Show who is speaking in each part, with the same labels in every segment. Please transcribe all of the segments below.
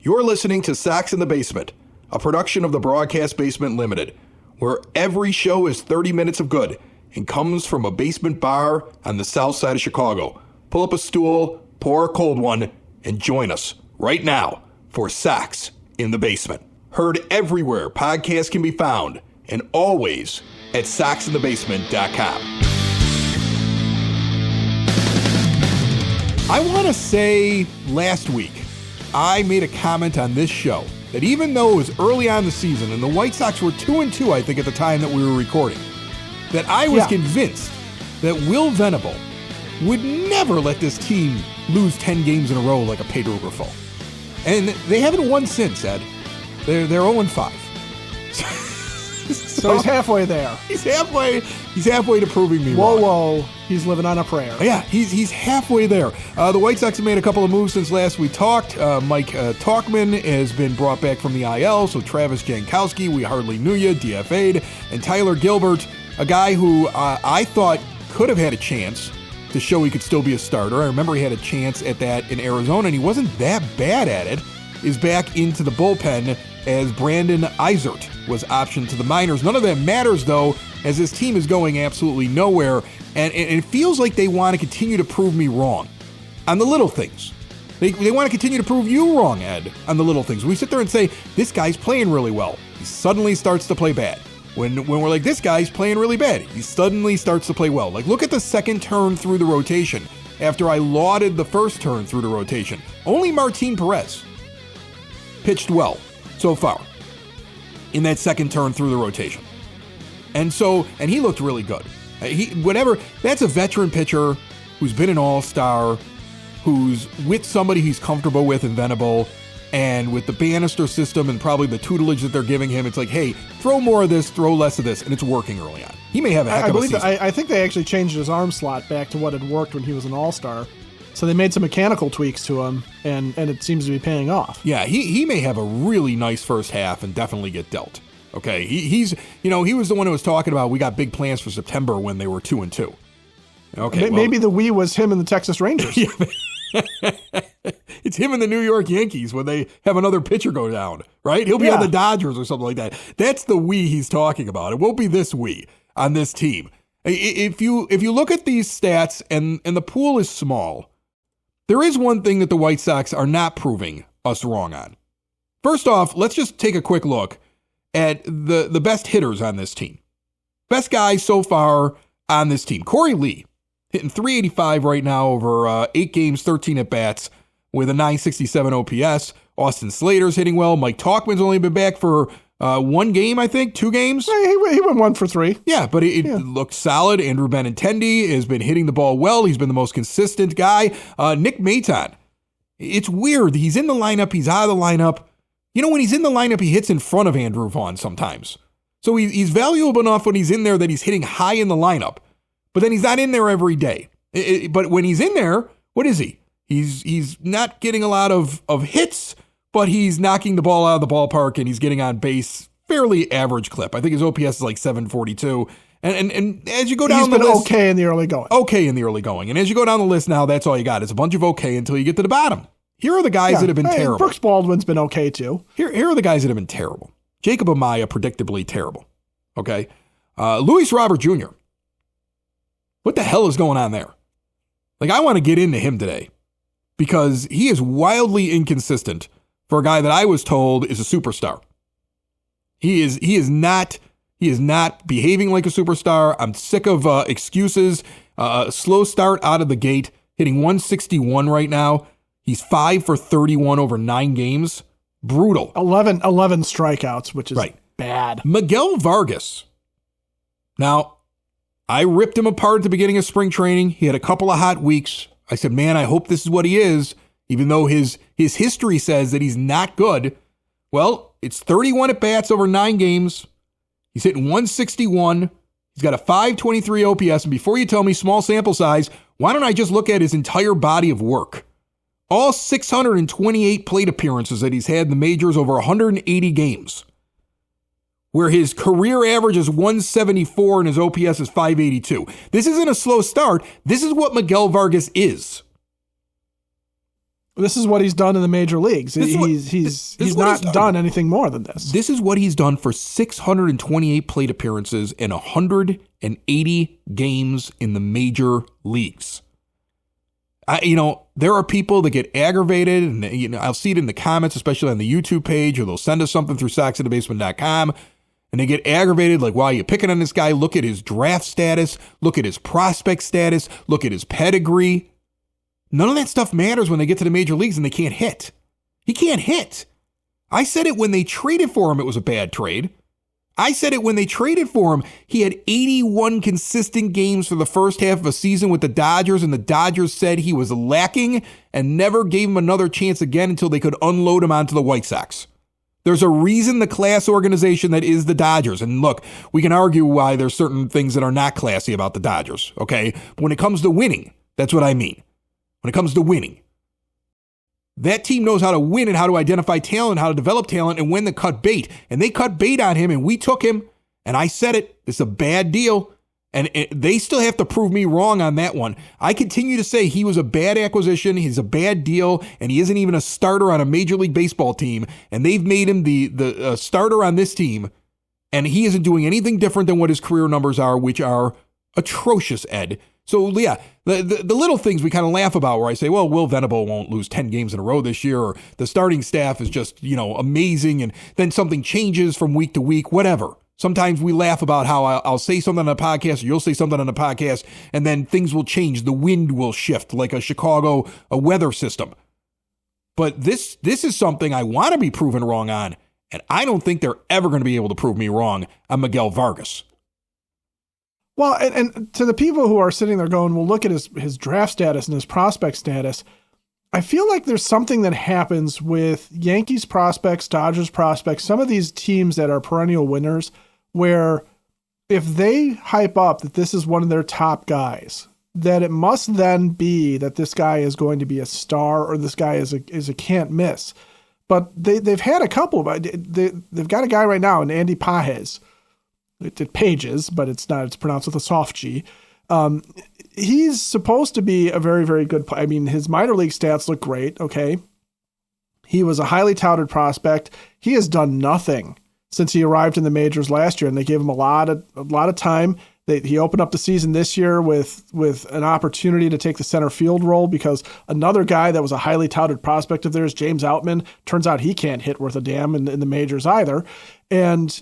Speaker 1: You're listening to Sox in the Basement, a production of the Broadcast Basement Limited, where every show is 30 minutes of good and comes from a basement bar on the south side of Chicago. Pull up a stool, pour a cold one, and join us right now for Sox in the Basement. Heard everywhere podcasts can be found, and always at soxinthebasement.com. I want to say last week, I made a comment on this show that even though it was early on in the season and the White Sox were 2-2, I think, at the time that we were recording, that I was convinced that Will Venable would never let this team lose 10 games in a row like a Pedro Grifol. And they haven't won since, Ed. They're 0-5.
Speaker 2: So he's halfway there.
Speaker 1: He's halfway to proving me wrong.
Speaker 2: Whoa. He's living on a prayer.
Speaker 1: Yeah, he's halfway there. The White Sox have made a couple of moves since last we talked. Mike Tauchman has been brought back from the IL, so Travis Jankowski, we hardly knew you, DFA'd, and Tyler Gilbert, a guy who I thought could have had a chance to show he could still be a starter. I remember he had a chance at that in Arizona, and he wasn't that bad at it, is back into the bullpen as Brandon Eisert was optioned to the minors. None of that matters, though, as this team is going absolutely nowhere, and it feels like they want to continue to prove me wrong on the little things. They want to continue to prove you wrong, Ed, on the little things. We sit there and say, this guy's playing really well. He suddenly starts to play bad. When we're like, this guy's playing really bad, he suddenly starts to play well. Like, look at the second turn through the rotation after I lauded the first turn through the rotation. Only Martin Perez pitched well so far in that second turn through the rotation. And he looked really good. That's a veteran pitcher who's been an all-star, who's with somebody he's comfortable with in Venable, and with the Bannister system and probably the tutelage that they're giving him, it's like, hey, throw more of this, throw less of this, and it's working early on. He may have a heck of a season.
Speaker 2: I think they actually changed his arm slot back to what had worked when he was an all-star. So they made some mechanical tweaks to him, and it seems to be paying off.
Speaker 1: Yeah, he may have a really nice first half and definitely get dealt. Okay, he was the one who was talking about we got big plans for September when they were 2-2. Okay,
Speaker 2: maybe the we was him and the Texas Rangers.
Speaker 1: It's him and the New York Yankees when they have another pitcher go down, right? He'll be on the Dodgers or something like that. That's the we he's talking about. It won't be this we on this team. If you look at these stats and the pool is small, there is one thing that the White Sox are not proving us wrong on. First off, let's just take a quick look at the best hitters on this team. Best guy so far on this team. Corey Lee, hitting .385 right now over 8 games, 13 at-bats with a .967 OPS. Austin Slater's hitting well. Mike Tauchman's only been back for 1 game, I think, 2 games.
Speaker 2: He went 1 for 3.
Speaker 1: Yeah, but it looked solid. Andrew Benintendi has been hitting the ball well. He's been the most consistent guy. Nick Maton, it's weird. He's in the lineup. He's out of the lineup. You know, when he's in the lineup, he hits in front of Andrew Vaughn sometimes. So he's valuable enough when he's in there that he's hitting high in the lineup. But then he's not in there every day. But when he's in there, what is he? He's not getting a lot of hits, but he's knocking the ball out of the ballpark and he's getting on base fairly average clip. I think his OPS is like 742. And as you go down the list,
Speaker 2: he's been okay in the early going.
Speaker 1: Okay in the early going. And as you go down the list now, that's all you got. It's a bunch of okay until you get to the bottom. Here are the guys that have been terrible.
Speaker 2: Brooks Baldwin's been okay too.
Speaker 1: Here are the guys that have been terrible. Jacob Amaya, predictably terrible. Okay. Luis Robert Jr. What the hell is going on there? Like, I want to get into him today because he is wildly inconsistent for a guy that I was told is a superstar. He is not behaving like a superstar. I'm sick of excuses. Slow start out of the gate, hitting 161 right now. He's 5 for 31 over 9 games. Brutal.
Speaker 2: 11 strikeouts, which is bad.
Speaker 1: Miguel Vargas. Now, I ripped him apart at the beginning of spring training. He had a couple of hot weeks. I said, man, I hope this is what he is, even though his history says that he's not good. Well, it's 31 at-bats over 9 games. He's hitting 161. He's got a 523 OPS. And before you tell me small sample size, why don't I just look at his entire body of work? All 628 plate appearances that he's had in the majors over 180 games, where his career average is 174 and his OPS is 582. This isn't a slow start. This is what Miguel Vargas is.
Speaker 2: This is what he's done in the major leagues. He's not done anything more than this.
Speaker 1: This is what he's done for 628 plate appearances and 180 games in the major leagues. There are people that get aggravated, and I'll see it in the comments, especially on the YouTube page, or they'll send us something through soxinthebasement.com, and they get aggravated, like, why are you picking on this guy? Look at his draft status. Look at his prospect status. Look at his pedigree. None of that stuff matters when they get to the major leagues and they can't hit. He can't hit. I said it when they traded for him, it was a bad trade. I said it when they traded for him. He had 81 consistent games for the first half of a season with the Dodgers, and the Dodgers said he was lacking and never gave him another chance again until they could unload him onto the White Sox. There's a reason the class organization that is the Dodgers. And look, we can argue why there's certain things that are not classy about the Dodgers, okay? But when it comes to winning, that's what I mean. When it comes to winning, that team knows how to win and how to identify talent, how to develop talent, and when to cut bait. And they cut bait on him, and we took him. And I said it. It's a bad deal. And they still have to prove me wrong on that one. I continue to say he was a bad acquisition. He's a bad deal, and he isn't even a starter on a Major League Baseball team. And they've made him the starter on this team, and he isn't doing anything different than what his career numbers are, which are atrocious, Ed. So, yeah, the little things we kind of laugh about where I say, well, Will Venable won't lose 10 games in a row this year, or the starting staff is just, amazing, and then something changes from week to week, whatever. Sometimes we laugh about how I'll say something on a podcast, or you'll say something on a podcast, and then things will change. The wind will shift like a weather system. But this is something I want to be proven wrong on, and I don't think they're ever going to be able to prove me wrong on Miguel Vargas.
Speaker 2: Well, and to the people who are sitting there going, well, look at his draft status and his prospect status, I feel like there's something that happens with Yankees prospects, Dodgers prospects, some of these teams that are perennial winners, where if they hype up that this is one of their top guys, that it must then be that this guy is going to be a star or this guy is a can't miss. But they've had a couple. They've got a guy right now, Andy Pages. It Pages, but it's not. It's pronounced with a soft G. He's supposed to be a very, very good player. I mean, his minor league stats look great. Okay, he was a highly touted prospect. He has done nothing since he arrived in the majors last year, and they gave him a lot of time. He opened up the season this year with an opportunity to take the center field role because another guy that was a highly touted prospect of theirs, James Outman, turns out he can't hit worth a damn in the majors either, and.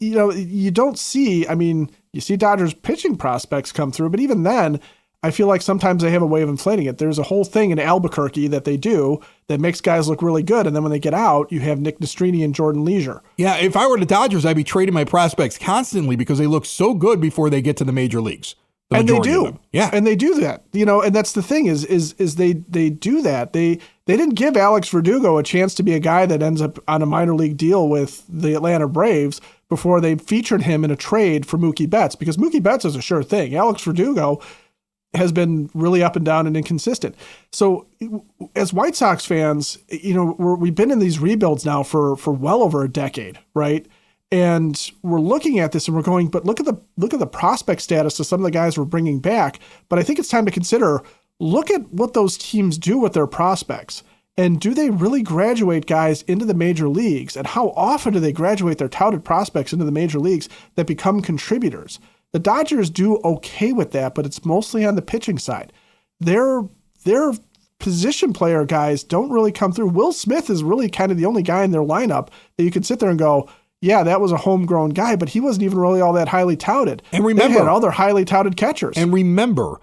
Speaker 2: You don't see, you see Dodgers pitching prospects come through, but even then, I feel like sometimes they have a way of inflating it. There's a whole thing in Albuquerque that they do that makes guys look really good, and then when they get out, you have Nick Nastrini and Jordan Leisure.
Speaker 1: Yeah, if I were the Dodgers, I'd be trading my prospects constantly because they look so good before they get to the major leagues.
Speaker 2: And they do.
Speaker 1: Yeah.
Speaker 2: And they do that. And that's the thing is they do that. They didn't give Alex Verdugo a chance to be a guy that ends up on a minor league deal with the Atlanta Braves before they featured him in a trade for Mookie Betts, because Mookie Betts is a sure thing. Alex Verdugo has been really up and down and inconsistent. So as White Sox fans, we've been in these rebuilds now for well over a decade, right? And we're looking at this and we're going, but look at the prospect status of some of the guys we're bringing back. But I think it's time to consider, look at what those teams do with their prospects. And do they really graduate guys into the major leagues? And how often do they graduate their touted prospects into the major leagues that become contributors? The Dodgers do okay with that, but it's mostly on the pitching side. Their position player guys don't really come through. Will Smith is really kind of the only guy in their lineup that you can sit there and go, yeah, that was a homegrown guy, but he wasn't even really all that highly touted.
Speaker 1: And remember,
Speaker 2: they had all their highly touted catchers.
Speaker 1: And remember,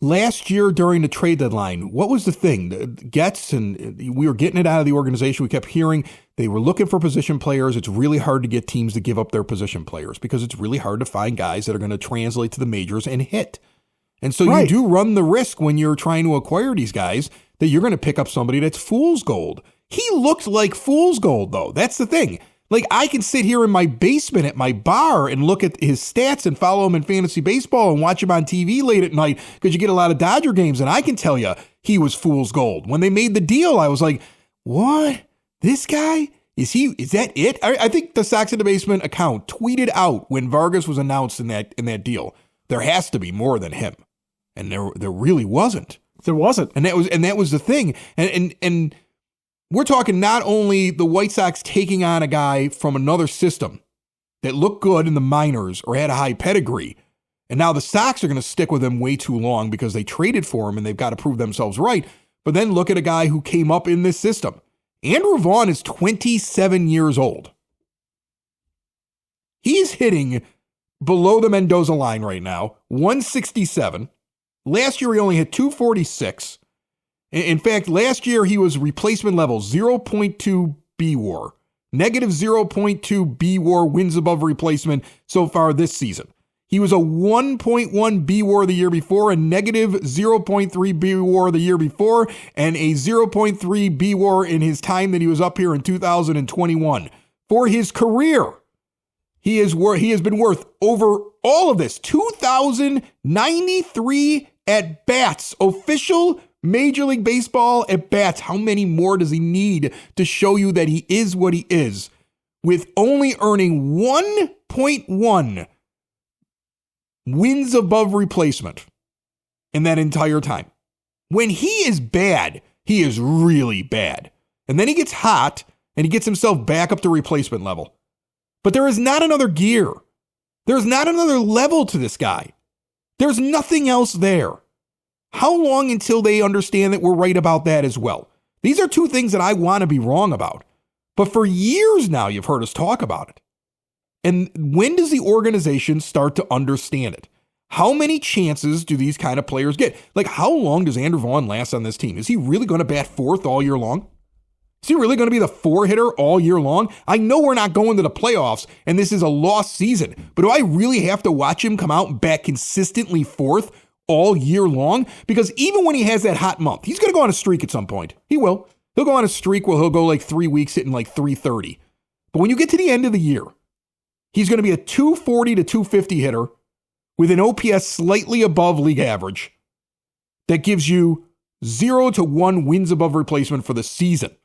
Speaker 1: last year during the trade deadline, what was the thing? We were getting it out of the organization. We kept hearing they were looking for position players. It's really hard to get teams to give up their position players because it's really hard to find guys that are going to translate to the majors and hit. And so You do run the risk when you're trying to acquire these guys that you're going to pick up somebody that's fool's gold. He looked like fool's gold, though. That's the thing. Like, I can sit here in my basement at my bar and look at his stats and follow him in fantasy baseball and watch him on TV late at night because you get a lot of Dodger games, and I can tell you he was fool's gold. When they made the deal, I was like, what? This guy? Is that it? I think the Sox in the Basement account tweeted out when Vargas was announced in that deal, there has to be more than him. And there really wasn't.
Speaker 2: There wasn't.
Speaker 1: And that was the thing. And we're talking not only the White Sox taking on a guy from another system that looked good in the minors or had a high pedigree, and now the Sox are going to stick with him way too long because they traded for him and they've got to prove themselves right. But then look at a guy who came up in this system. Andrew Vaughn is 27 years old. He's hitting below the Mendoza line right now, 167. Last year, he only hit 246. In fact, last year, he was replacement level 0.2 B-WAR, negative 0.2 B-WAR wins above replacement so far this season. He was a 1.1 B-WAR the year before, a negative 0.3 B-WAR the year before, and a 0.3 B-WAR in his time that he was up here in 2021. For his career, he has been worth over all of this, 2,093 at-bats, official Major League Baseball at-bats. How many more does he need to show you that he is what he is, with only earning 1.1 wins above replacement in that entire time? When he is bad, he is really bad. And then he gets hot and he gets himself back up to replacement level. But there is not another gear. There's not another level to this guy. There's nothing else there. How long until they understand that we're right about that as well? These are two things that I want to be wrong about. But for years now, you've heard us talk about it. And when does the organization start to understand it? How many chances do these kind of players get? Like, how long does Andrew Vaughn last on this team? Is he really going to bat fourth all year long? Is he really going to be the four hitter all year long? I know we're not going to the playoffs and this is a lost season, but do I really have to watch him come out and bat consistently fourth all year long? Because even when he has that hot month, he's going to go on a streak at some point. He will. He'll go on a streak where he'll go like 3 weeks hitting like 330. But when you get to the end of the year, he's going to be a 240 to 250 hitter with an OPS slightly above league average that gives you 0 to 1 wins above replacement for the season.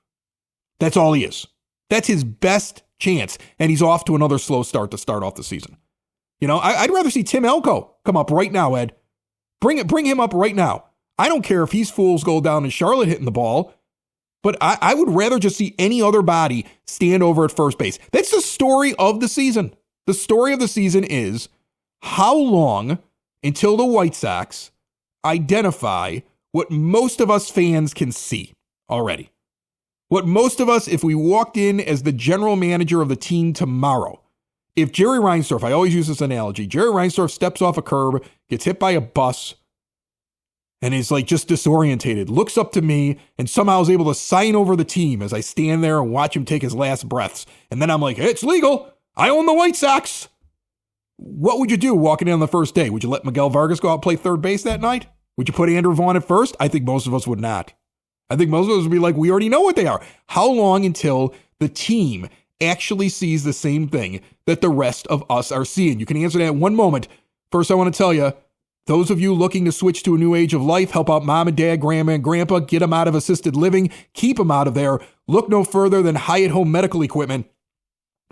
Speaker 1: That's all he is. That's his best chance. And he's off to another slow start to start off the season. You know, I'd rather see Tim Elko come up right now, Ed. Bring him up right now. I don't care if he's fool's gold down in Charlotte hitting the ball, but I would rather just see any other body stand over at first base. That's the story of the season. The story of the season is how long until the White Sox identify what most of us fans can see already. What most of us, if we walked in as the general manager of the team tomorrow, if Jerry Reinsdorf, I always use this analogy, Jerry Reinsdorf steps off a curb, gets hit by a bus, and is like just disorientated, looks up to me, and somehow is able to sign over the team as I stand there and watch him take his last breaths. And then I'm like, hey, it's legal. I own the White Sox. What would you do walking in on the first day? Would you let Miguel Vargas go out and play third base that night? Would you put Andrew Vaughn at first? I think most of us would not. I think most of us would be like, we already know what they are. How long until the team actually sees the same thing that the rest of us are seeing? You can answer that in one moment. First, I want to tell you, those of you looking to switch to a new age of life, help out mom and dad, grandma and grandpa, get them out of assisted living, keep them out of there. Look no further than Hyatt Home Medical Equipment.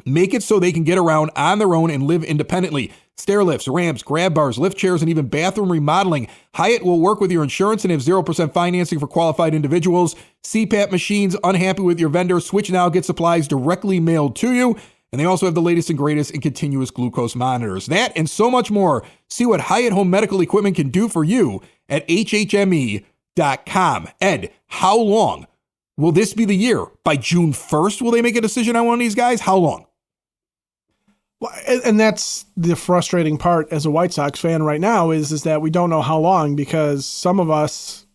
Speaker 1: Make it so they can get around on their own and live independently. Stair lifts, ramps, grab bars, lift chairs, and even bathroom remodeling. Hyatt will work with your insurance and have 0% financing for qualified individuals. CPAP machines, unhappy with your vendor, switch now, get supplies directly mailed to you. And they also have the latest and greatest in continuous glucose monitors. That and so much more. See what Hyatt Home Medical Equipment can do for you at hhme.com. Ed, how long will this be the year? By June 1st, will they make a decision on one of these guys? How long?
Speaker 2: Well, and that's the frustrating part as a White Sox fan right now is that we don't know how long, because some of us,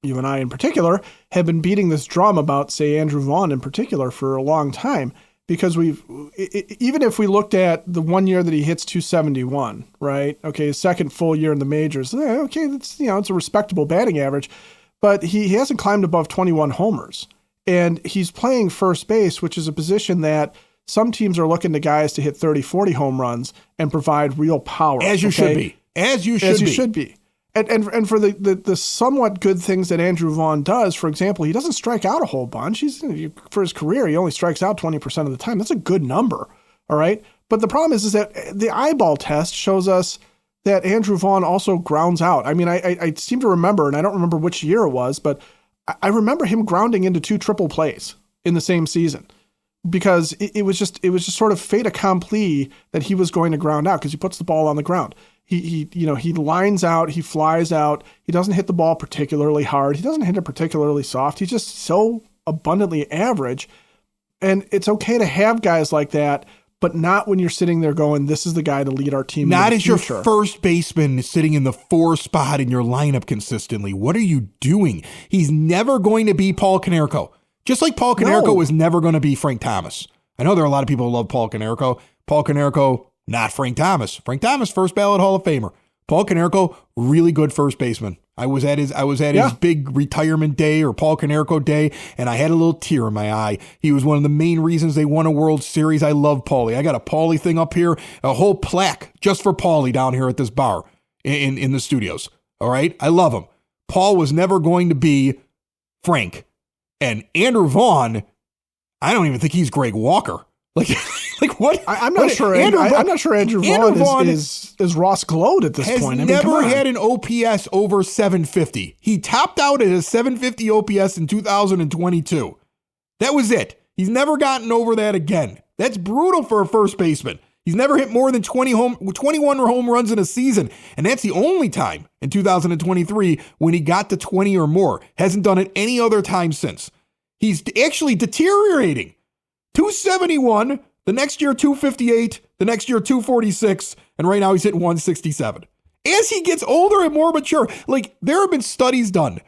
Speaker 2: you and I in particular, have been beating this drum about, say, Andrew Vaughn in particular for a long time, because even if we looked at the 1 year that he hits 271, right? Okay, his second full year in the majors. Okay, that's, it's a respectable batting average, but he hasn't climbed above 21 homers, and he's playing first base, which is a position that some teams are looking to guys to hit 30, 40 home runs and provide real power.
Speaker 1: As you should be. As you should be.
Speaker 2: And for the somewhat good things that Andrew Vaughn does, for example, he doesn't strike out a whole bunch. For his career, he only strikes out 20% of the time. That's a good number, all right? But the problem is that the eyeball test shows us that Andrew Vaughn also grounds out. I mean, I seem to remember, and I don't remember which year it was, but I remember him grounding into 2 triple plays in the same season, because it was just sort of fait accompli that he was going to ground out because he puts the ball on the ground. He lines out, he flies out, he doesn't hit the ball particularly hard, he doesn't hit it particularly soft. He's just so abundantly average. And it's okay to have guys like that, but not when you're sitting there going, this is the guy to lead our team.
Speaker 1: Not as your first baseman sitting in the 4 spot in your lineup consistently. What are you doing? He's never going to be Paul Konerko. Just like Paul Konerko was never going to be Frank Thomas. I know there are a lot of people who love Paul Konerko. Paul Konerko, not Frank Thomas. Frank Thomas, first ballot Hall of Famer. Paul Konerko, really good first baseman. I was at his big retirement day, or Paul Konerko day, and I had a little tear in my eye. He was one of the main reasons they won a World Series. I love Paulie. I got a Paulie thing up here, a whole plaque just for Paulie down here at this bar in the studios. All right? I love him. Paul was never going to be Frank. And Andrew Vaughn, I don't even think he's Greg Walker. Like what?
Speaker 2: I'm not sure. I'm not sure Andrew Vaughn is Ross Glode at this point. I mean,
Speaker 1: never had an OPS over 750. He topped out at a 750 OPS in 2022. That was it. He's never gotten over that again. That's brutal for a first baseman. He's never hit more than 21 home runs in a season. And that's the only time in 2023 when he got to 20 or more. Hasn't done it any other time since. He's actually deteriorating. 271, the next year 258, the next year 246, and right now he's hitting 167. As he gets older and more mature, like there have been studies done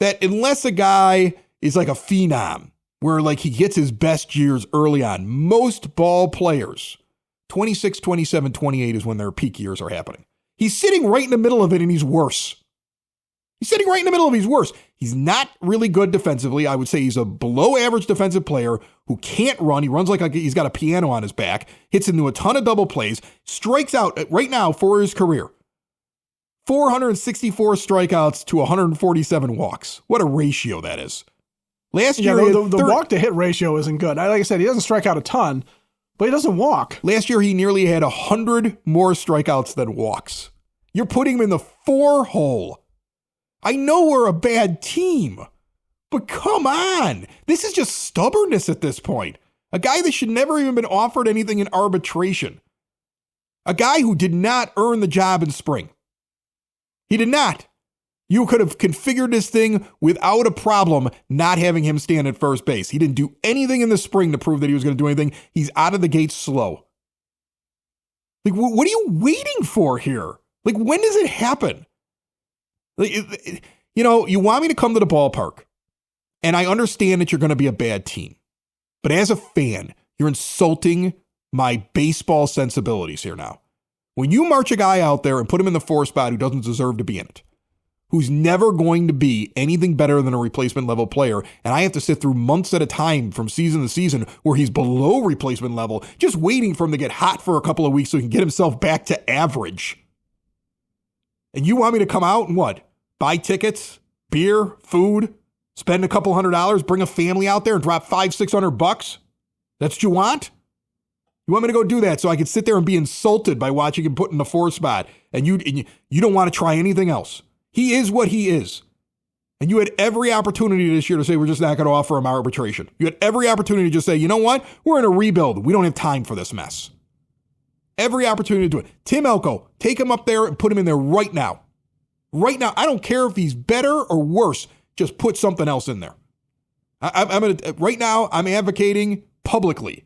Speaker 1: that unless a guy is like a phenom, where like he gets his best years early on, most ball players, 26, 27, 28 is when their peak years are happening. He's sitting right in the middle of it and he's worse. He's not really good defensively. I would say he's a below average defensive player who can't run. He runs like he's got a piano on his back, hits into a ton of double plays, strikes out right now for his career. 464 strikeouts to 147 walks. What a ratio that is. Last year,
Speaker 2: the walk to hit ratio isn't good. Like I said, he doesn't strike out a ton, but he doesn't walk.
Speaker 1: Last year, he nearly had 100 more strikeouts than walks. You're putting him in the 4 hole. I know we're a bad team, but come on. This is just stubbornness at this point. A guy that should never even been offered anything in arbitration. A guy who did not earn the job in spring. He did not. You could have configured this thing without a problem not having him stand at first base. He didn't do anything in the spring to prove that he was going to do anything. He's out of the gate slow. Like, what are you waiting for here? Like, when does it happen? You know, you want me to come to the ballpark, and I understand that you're going to be a bad team. But as a fan, you're insulting my baseball sensibilities here now. When you march a guy out there and put him in the 4 spot who doesn't deserve to be in it, who's never going to be anything better than a replacement level player, and I have to sit through months at a time from season to season where he's below replacement level, just waiting for him to get hot for a couple of weeks so he can get himself back to average. And you want me to come out and what? Buy tickets, beer, food, spend a couple $100, bring a family out there and drop $500-$600? That's what you want? You want me to go do that so I can sit there and be insulted by watching him put in the 4 spot, and you don't want to try anything else? He is what he is. And you had every opportunity this year to say, we're just not going to offer him arbitration. You had every opportunity to just say, you know what? We're in a rebuild. We don't have time for this mess. Every opportunity to do it. Tim Elko, take him up there and put him in there right now. Right now, I don't care if he's better or worse. Just put something else in there. Right now, I'm advocating publicly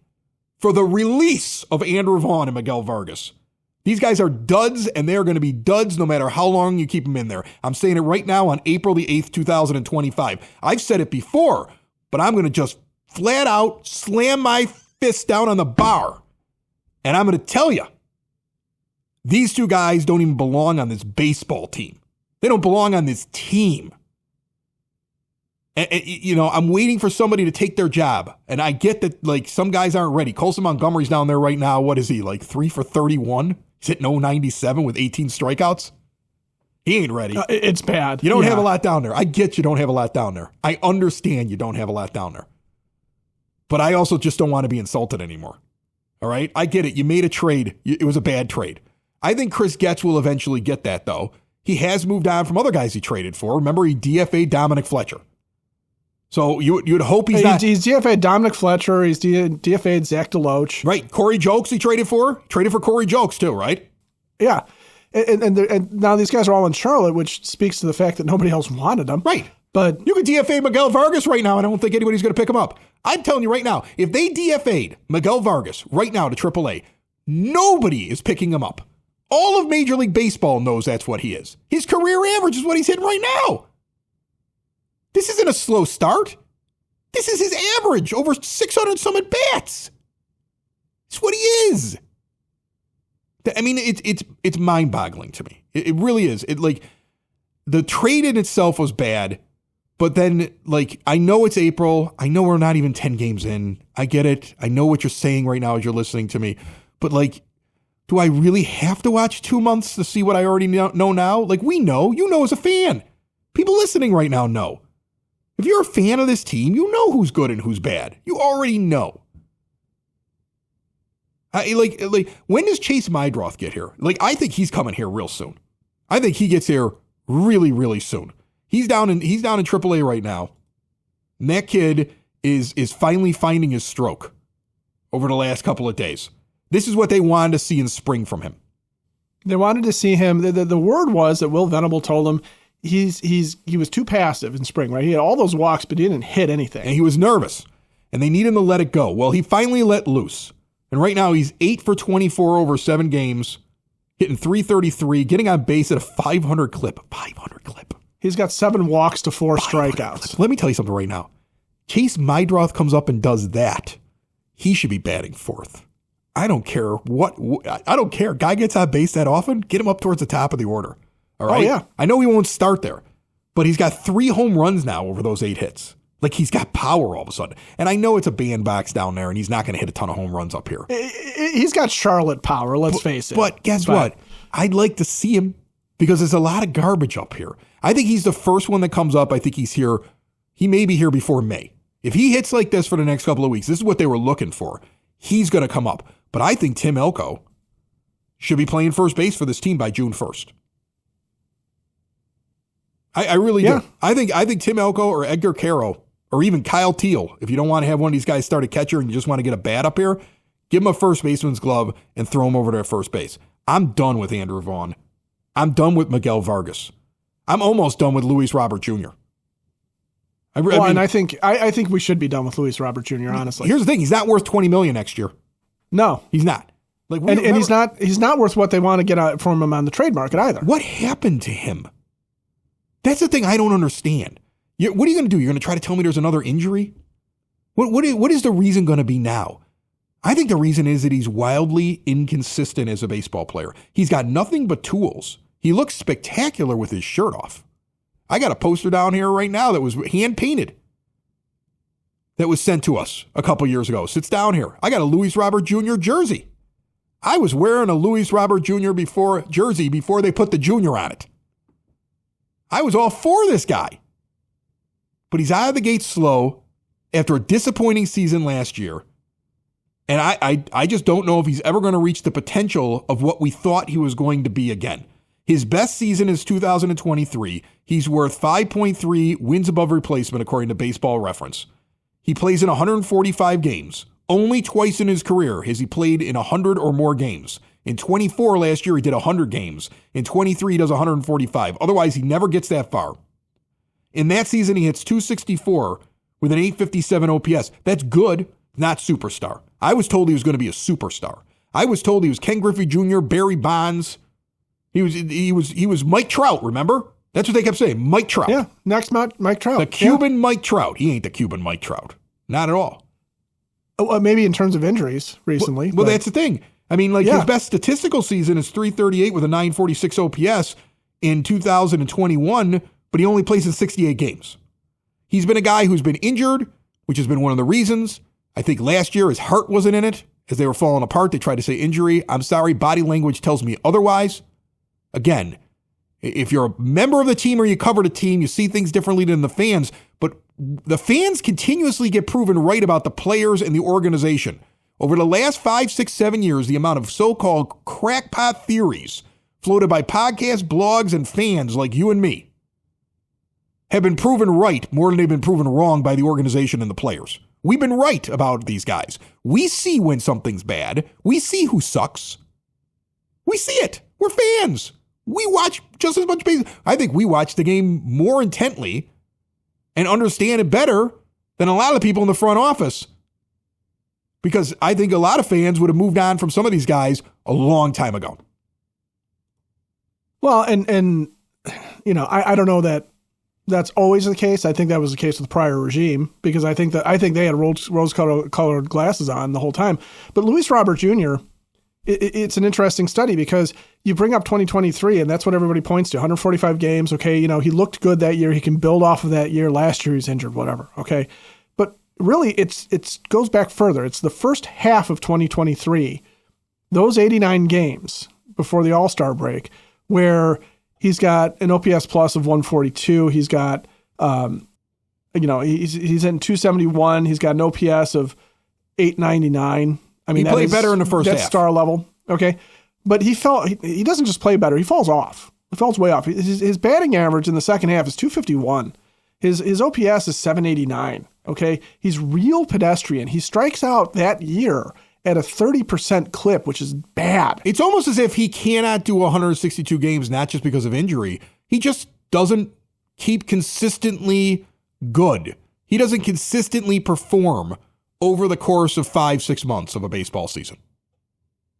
Speaker 1: for the release of Andrew Vaughn and Miguel Vargas. These guys are duds, and they are going to be duds no matter how long you keep them in there. I'm saying it right now on April the 8th, 2025. I've said it before, but I'm going to just flat out slam my fist down on the bar. And I'm going to tell you, these 2 guys don't even belong on this baseball team. They don't belong on this team. And, you know, I'm waiting for somebody to take their job. And I get that, like, some guys aren't ready. Colson Montgomery's down there right now. What is he, like 3 for 31? He's hitting 097 with 18 strikeouts. He ain't ready.
Speaker 2: It's bad.
Speaker 1: You don't have a lot down there. I get you don't have a lot down there. I understand you don't have a lot down there. But I also just don't want to be insulted anymore. All right? I get it. You made a trade. It was a bad trade. I think Chris Getz will eventually get that, though. He has moved on from other guys he traded for. Remember, he DFA'd Dominic Fletcher. So you'd hope he's not.
Speaker 2: He's DFA'd Dominic Fletcher. He's DFA'd Zach DeLoach.
Speaker 1: Right. Corey Jokes he traded for. Traded for Corey Jokes, too, right?
Speaker 2: Yeah. And now these guys are all in Charlotte, which speaks to the fact that nobody else wanted them.
Speaker 1: Right.
Speaker 2: But
Speaker 1: you could DFA Miguel Vargas right now, and I don't think anybody's going to pick him up. I'm telling you right now, if they DFA'd Miguel Vargas right now to AAA, nobody is picking him up. All of Major League Baseball knows that's what he is. His career average is what he's hitting right now. This isn't a slow start. This is his average, over 600 some at bats. It's what he is. I mean, it's mind-boggling to me. It really is. The trade in itself was bad, but then, I know it's April. I know we're not even 10 games in. I get it. I know what you're saying right now as you're listening to me. But, do I really have to watch 2 months to see what I already know now? We know. You know as a fan. People listening right now know. If you're a fan of this team, you know who's good and who's bad. You already know. When does Chase Mydroth get here? I think he's coming here real soon. I think he gets here really, really soon. He's down in AAA right now. And that kid is finally finding his stroke over the last couple of days. This is what they wanted to see in spring from him.
Speaker 2: They wanted to see him. The word was that Will Venable told him he was too passive in spring, right? He had all those walks, but he didn't hit anything.
Speaker 1: And he was nervous. And they need him to let it go. Well, he finally let loose. And right now he's 8 for 24 over 7 games, hitting .333, getting on base at a 500 clip. 500 clip.
Speaker 2: He's got 7 walks to 4 strikeouts.
Speaker 1: Let me tell you something right now. Chase Mydroth comes up and does that. He should be batting 4th. I don't care I don't care. Guy gets on base that often, get him up towards the top of the order. All right?
Speaker 2: Oh, yeah.
Speaker 1: I know he won't start there, but he's got 3 home runs now over those 8 hits. He's got power all of a sudden. And I know it's a bandbox down there, and he's not going to hit a ton of home runs up here.
Speaker 2: He's got Charlotte power, let's face it.
Speaker 1: But guess what? I'd like to see him because there's a lot of garbage up here. I think he's the first one that comes up. I think he's here. He may be here before May. If he hits like this for the next couple of weeks, this is what they were looking for. He's going to come up. But I think Tim Elko should be playing first base for this team by June 1st. I really do. I think Tim Elko or Edgar Caro or even Kyle Teal, if you don't want to have one of these guys start a catcher and you just want to get a bat up here, give him a first baseman's glove and throw him over to first base. I'm done with Andrew Vaughn. I'm done with Miguel Vargas. I'm almost done with Luis Robert Jr.
Speaker 2: And I think we should be done with Luis Robert Jr., honestly.
Speaker 1: Here's the thing. He's not worth $20 million next year.
Speaker 2: No.
Speaker 1: He's not.
Speaker 2: And he's not worth what they want to get out from him on the trade market either.
Speaker 1: What happened to him? That's the thing I don't understand. What are you going to do? You're going to try to tell me there's another injury? What is the reason going to be now? I think the reason is that he's wildly inconsistent as a baseball player. He's got nothing but tools. He looks spectacular with his shirt off. I got a poster down here right now that was hand-painted that was sent to us a couple years ago. Sits down here. I got a Luis Robert Jr. jersey. I was wearing a Luis Robert Jr. jersey before they put the junior on it. I was all for this guy. But he's out of the gate slow after a disappointing season last year. And I just don't know if he's ever going to reach the potential of what we thought he was going to be again. His best season is 2023. He's worth 5.3 wins above replacement, according to Baseball Reference. He plays in 145 games. Only twice in his career has he played in 100 or more games. In 24 last year, he did 100 games. In 23, he does 145. Otherwise, he never gets that far. In that season, he hits .264 with an .857 OPS. That's good, not superstar. I was told he was going to be a superstar. I was told he was Ken Griffey Jr., Barry Bonds. He was Mike Trout, remember? That's what they kept saying, Mike Trout.
Speaker 2: Yeah, next Mike Trout.
Speaker 1: The Cuban Mike Trout. He ain't the Cuban Mike Trout. Not at all.
Speaker 2: Maybe in terms of injuries recently.
Speaker 1: Well, that's the thing. I mean, his best statistical season is .338 with a .946 OPS in 2021, but he only plays in 68 games. He's been a guy who's been injured, which has been one of the reasons. I think last year his heart wasn't in it. As they were falling apart, they tried to say injury. I'm sorry, body language tells me otherwise. Again, if you're a member of the team or you cover the team, you see things differently than the fans, but the fans continuously get proven right about the players and the organization. Over the last 5, 6, 7 years, the amount of so-called crackpot theories floated by podcasts, blogs, and fans like you and me have been proven right more than they've been proven wrong by the organization and the players. We've been right about these guys. We see when something's bad. We see who sucks. We see it. We're fans. We watch just as much baseball. I think we watch the game more intently and understand it better than a lot of people in the front office. Because I think a lot of fans would have moved on from some of these guys a long time ago.
Speaker 2: Well, and I don't know that that's always the case. I think that was the case with the prior regime because I think they had rose-colored glasses on the whole time. But Luis Robert Jr., it's an interesting study because you bring up 2023, and that's what everybody points to. 145 games. Okay, he looked good that year. He can build off of that year. Last year he's injured, whatever. Okay, but really, it goes back further. It's the first half of 2023, those 89 games before the All-Star break, where he's got an OPS plus of 142. He's got, he's in 271. He's got an OPS of 899. I mean,
Speaker 1: he played better in the first half.
Speaker 2: That's star level. Okay. But he doesn't just play better. He falls off. He falls way off. His batting average in the second half is 251. His OPS is 789. Okay. He's real pedestrian. He strikes out that year at a 30% clip, which is bad.
Speaker 1: It's almost as if he cannot do 162 games, not just because of injury. He just doesn't keep consistently good. He doesn't consistently perform over the course of 5-6 months of a baseball season.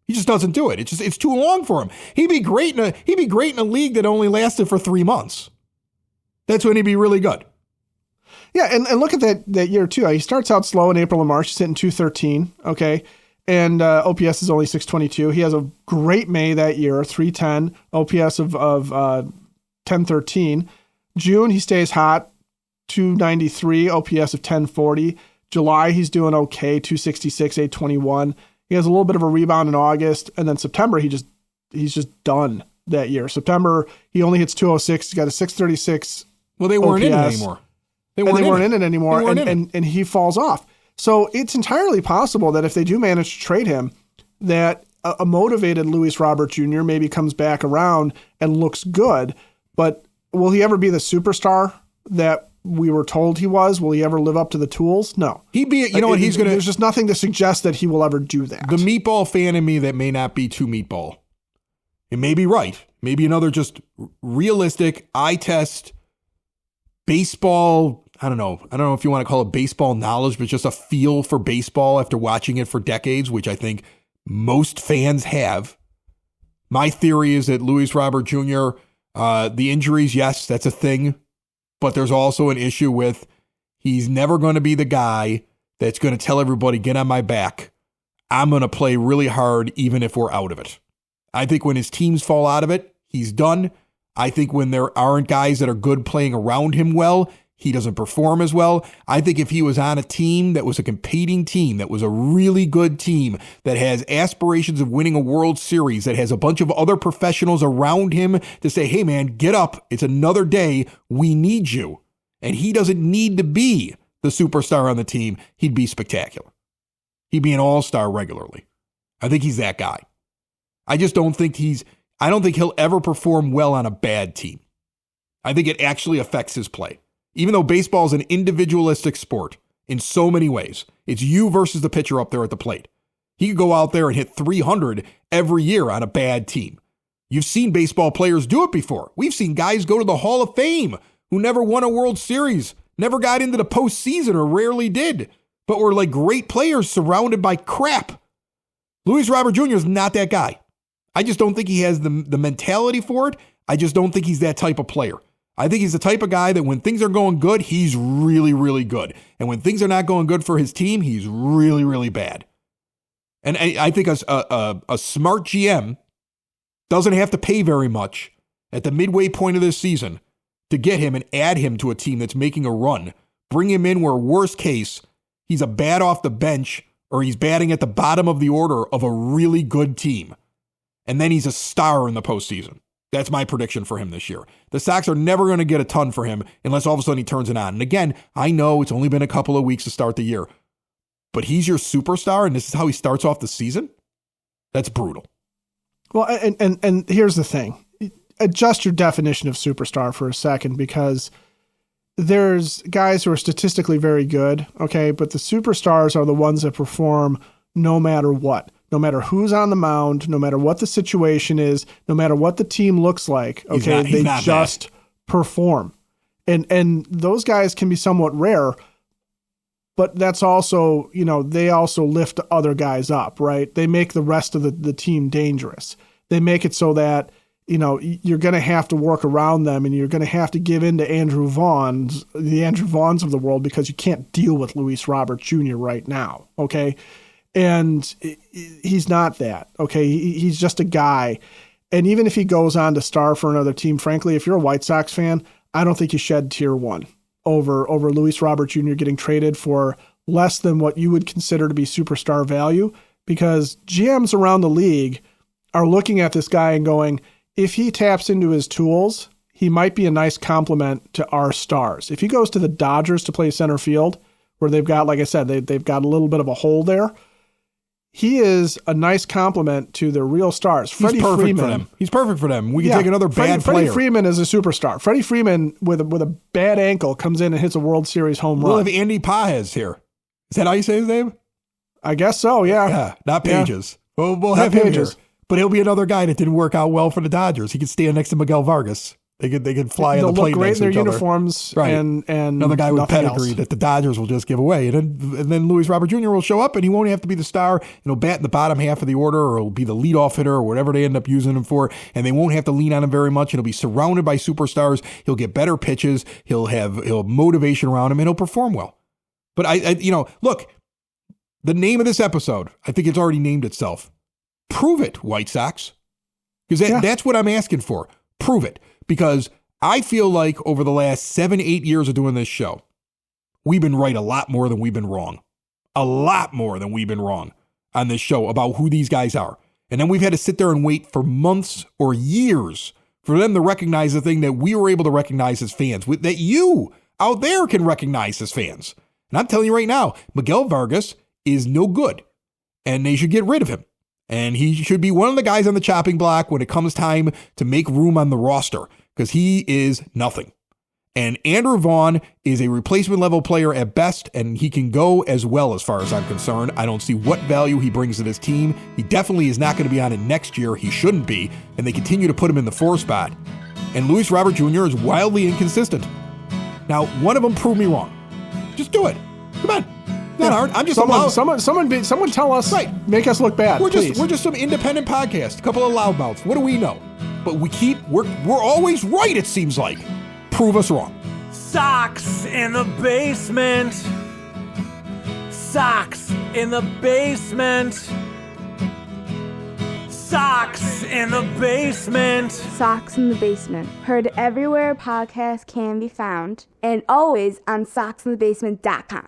Speaker 1: He just doesn't do it. It's too long for him. He'd be great in a league that only lasted for 3 months. That's when he'd be really good.
Speaker 2: Yeah, and look at that year too. He starts out slow in April and March. He's hitting 213. Okay. And OPS is only 622. He has a great May that year, 310, OPS of 1013. June, he stays hot, 293, OPS of 1040. July, he's doing okay, 266, 821. He has a little bit of a rebound in August. And then September, he's just done that year. September, he only hits 206. He's got a 636.
Speaker 1: Well, they weren't
Speaker 2: OPS,
Speaker 1: in it anymore.
Speaker 2: They weren't in it anymore. And he falls off. So it's entirely possible that if they do manage to trade him, that a motivated Luis Robert Jr. maybe comes back around and looks good. But will he ever be the superstar that we were told he was? Will he ever live up to the tools? No. There's just nothing to suggest that he will ever do that.
Speaker 1: The meatball fan in me that may not be too meatball. It may be right. Maybe another just realistic eye test baseball. I don't know if you want to call it baseball knowledge, but just a feel for baseball after watching it for decades, which I think most fans have. My theory is that Luis Robert Jr., the injuries, yes, that's a thing, but there's also an issue with he's never going to be the guy that's going to tell everybody, get on my back. I'm going to play really hard even if we're out of it. I think when his teams fall out of it, he's done. I think when there aren't guys that are good playing around him well, he doesn't perform as well. I think if he was on a team that was a competing team, that was a really good team, that has aspirations of winning a World Series, that has a bunch of other professionals around him to say, hey man, get up. It's another day. We need you. And he doesn't need to be the superstar on the team. He'd be spectacular. He'd be an all-star regularly. I think he's that guy. I don't think he'll ever perform well on a bad team. I think it actually affects his play. Even though baseball is an individualistic sport in so many ways, it's you versus the pitcher up there at the plate. He could go out there and hit 300 every year on a bad team. You've seen baseball players do it before. We've seen guys go to the Hall of Fame who never won a World Series, never got into the postseason or rarely did, but were like great players surrounded by crap. Luis Robert Jr. is not that guy. I just don't think he has the mentality for it. I just don't think he's that type of player. I think he's the type of guy that when things are going good, he's really, really good. And when things are not going good for his team, he's really, really bad. And I think a smart GM doesn't have to pay very much at the midway point of this season to get him and add him to a team that's making a run. Bring him in where, worst case, he's a bat off the bench or he's batting at the bottom of the order of a really good team. And then he's a star in the postseason. That's my prediction for him this year. The Sox are never going to get a ton for him unless all of a sudden he turns it on. And again, I know it's only been a couple of weeks to start the year, but he's your superstar, and this is how he starts off the season. That's brutal.
Speaker 2: Well, and here's the thing. Adjust your definition of superstar for a second, because there's guys who are statistically very good, okay, but the superstars are the ones that perform no matter what. No matter who's on the mound, no matter what the situation is, no matter what the team looks like, okay, they just perform. And those guys can be somewhat rare, but that's also, they also lift other guys up, right? They make the rest of the team dangerous. They make it so that, you're going to have to work around them, and you're going to have to give in to the Andrew Vaughns of the world, because you can't deal with Luis Robert Jr. right now, okay? And he's not that, okay? He's just a guy. And even if he goes on to star for another team, frankly, if you're a White Sox fan, I don't think you shed tier 1 over Luis Robert Jr. getting traded for less than what you would consider to be superstar value, because GMs around the league are looking at this guy and going, if he taps into his tools, he might be a nice complement to our stars. If he goes to the Dodgers to play center field, where they've got, like I said, they've got a little bit of a hole there, he is a nice complement to their real stars. Freddie Freeman.
Speaker 1: He's perfect for them. We can take another bad player.
Speaker 2: Freddie Freeman is a superstar. Freddie Freeman with a bad ankle comes in and hits a World Series home run.
Speaker 1: We'll have Andy Pages here. Is that how you say his name?
Speaker 2: I guess so, yeah.
Speaker 1: Yeah, not Pages. Yeah. We'll have him here. But he'll be another guy that didn't work out well for the Dodgers. He could stand next to Miguel Vargas. They could fly in the plane next to each other. They'll look great in their uniforms. Right.
Speaker 2: And
Speaker 1: another guy with pedigree that the Dodgers will just give away. And then Luis Robert Jr. will show up, and he won't have to be the star. He'll bat in the bottom half of the order, or he'll be the leadoff hitter, or whatever they end up using him for. And they won't have to lean on him very much. And he'll be surrounded by superstars. He'll get better pitches. He'll have motivation around him, and he'll perform well. But look, the name of this episode, I think it's already named itself. Prove it, White Sox. Because that's what I'm asking for. Prove it. Because I feel like over the last 7-8 years of doing this show, we've been right a lot more than we've been wrong. A lot more than we've been wrong on this show about who these guys are. And then we've had to sit there and wait for months or years for them to recognize the thing that we were able to recognize as fans, that you out there can recognize as fans. And I'm telling you right now, Miguel Vargas is no good, and they should get rid of him. And he should be one of the guys on the chopping block when it comes time to make room on the roster, because he is nothing. And Andrew Vaughn is a replacement level player at best, and he can go as well as far as I'm concerned. I don't see what value he brings to this team. He definitely is not going to be on it next year. He shouldn't be, and they continue to put him in the 4 spot. And Luis Robert Jr. is wildly inconsistent. Now, one of them proved me wrong. Just do it. Come on. Not hard. I'm just
Speaker 2: someone tell us, right? Make us look bad.
Speaker 1: We're just some independent podcast, a couple of loudmouths. What do we know? But we're always right. It seems like. Prove us wrong.
Speaker 3: Sox in the basement. Sox in the basement. Sox in the basement.
Speaker 4: Sox in the Basement. Heard everywhere podcasts can be found, and always on soxinthebasement.com.